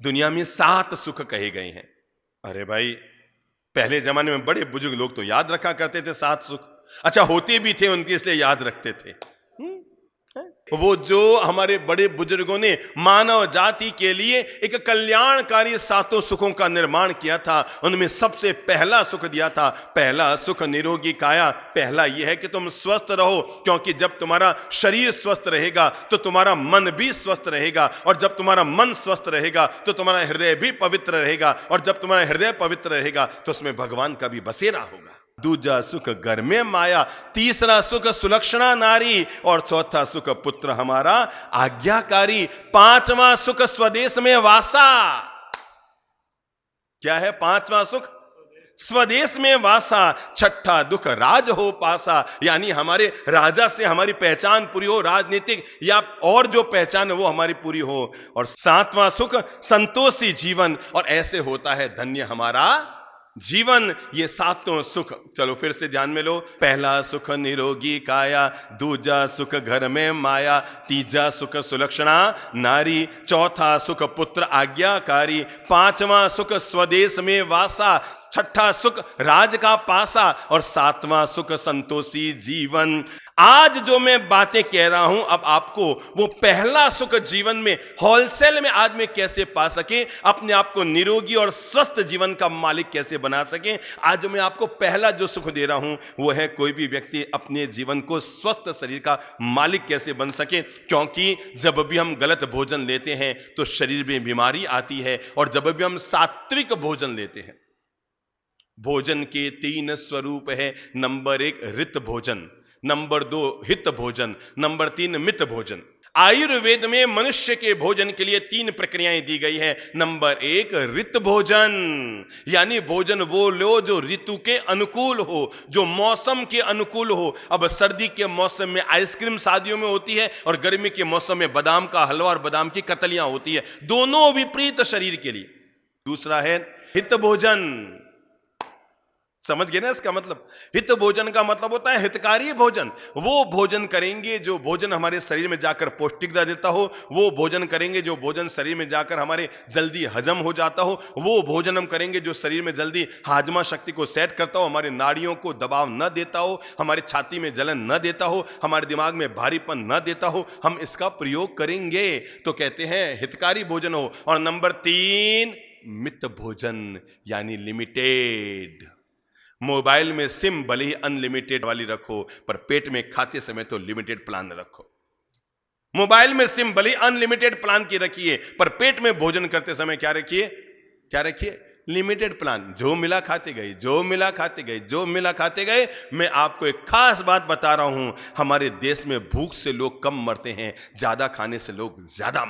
दुनिया में 7 सुख कहे गए हैं। अरे भाई, पहले जमाने में बड़े बुजुर्ग लोग तो याद रखा करते थे 7 सुख। अच्छा, होते भी थे उनके, इसलिए याद रखते थे। वो जो हमारे बड़े बुजुर्गों ने मानव जाति के लिए एक कल्याणकारी 7 सुखों का निर्माण किया था, उनमें सबसे पहला सुख दिया था। पहला सुख निरोगी काया। पहला यह है कि तुम स्वस्थ रहो, क्योंकि जब तुम्हारा शरीर स्वस्थ रहेगा तो तुम्हारा मन भी स्वस्थ रहेगा, और जब तुम्हारा मन स्वस्थ रहेगा तो तुम्हारा हृदय भी पवित्र रहेगा, और जब तुम्हारा हृदय पवित्र रहेगा तो उसमें भगवान का भी बसेरा होगा। दूजा सुख घर में माया, तीसरा सुख सुलक्षणा नारी, और चौथा सुख पुत्र हमारा आज्ञाकारी, पांचवा सुख स्वदेश में वासा। क्या है पांचवा सुख? स्वदेश में वासा। छठा दुख राज हो पासा, यानी हमारे राजा से हमारी पहचान पूरी हो, राजनीतिक या और जो पहचान है वो हमारी पूरी हो। और सातवां सुख संतोषी जीवन, और ऐसे होता है धन्य हमारा जीवन। ये 7 सुख चलो फिर से ध्यान में लो। पहला सुख निरोगी काया, दूजा सुख घर में माया, तीजा सुख सुलक्षणा नारी, चौथा सुख पुत्र आज्ञाकारी, पांचवा सुख स्वदेश में वासा, छठा सुख राज का पासा, और सातवां सुख संतोषी जीवन। आज जो मैं बातें कह रहा हूं, अब आपको वो पहला सुख जीवन में होलसेल में आदमी कैसे पा सके, अपने आप को निरोगी और स्वस्थ जीवन का मालिक कैसे बना सके, आज मैं आपको पहला जो सुख दे रहा हूं वो है कोई भी व्यक्ति अपने जीवन को स्वस्थ शरीर का मालिक कैसे बन सके। क्योंकि जब भी हम गलत भोजन लेते हैं तो शरीर में बीमारी आती है, और जब भी हम सात्विक भोजन लेते हैं, भोजन के 3 स्वरूप है। नंबर 1 ऋत भोजन, नंबर 2 हित भोजन, नंबर 3 मित भोजन। आयुर्वेद में मनुष्य के भोजन के लिए 3 प्रक्रियाएं दी गई है। नंबर 1 ऋत भोजन, यानी भोजन वो लो जो ऋतु के अनुकूल हो, जो मौसम के अनुकूल हो। अब सर्दी के मौसम में आइसक्रीम शादियों में होती है, और गर्मी के मौसम में बादाम का हलवा और बादाम की कतलियां होती है, दोनों विपरीत शरीर के लिए। दूसरा है हित भोजन। समझ गए ना इसका मतलब? हित भोजन का मतलब होता है हितकारी भोजन। वो भोजन करेंगे जो भोजन हमारे शरीर में जाकर पौष्टिकता देता हो, वो भोजन करेंगे जो भोजन शरीर में जाकर हमारे जल्दी हजम हो जाता हो, वो भोजन हम करेंगे जो शरीर में जल्दी हाजमा शक्ति को सेट करता हो, हमारे नाड़ियों को दबाव न देता हो, हमारी छाती में जलन न देता हो, हमारे दिमाग में भारीपन न देता हो, हम इसका प्रयोग करेंगे तो कहते हैं हितकारी भोजन हो। और नंबर 3 मित भोजन, यानी लिमिटेड। मोबाइल में सिम भले ही अनलिमिटेड वाली रखो, पर पेट में खाते समय तो लिमिटेड प्लान रखो। मोबाइल में सिम भले ही अनलिमिटेड प्लान की रखिए, पर पेट में भोजन करते समय क्या रखिए? क्या रखिए? Limited plan. जो मिला खाते गए, जो मिला खाते गए, जो मिला खाते गए। मैं आपको एक खास बात बता रहा हूं, हमारे देश में भूख से लोग कम मरते हैं, ज्यादा खाने से लोग ज्यादा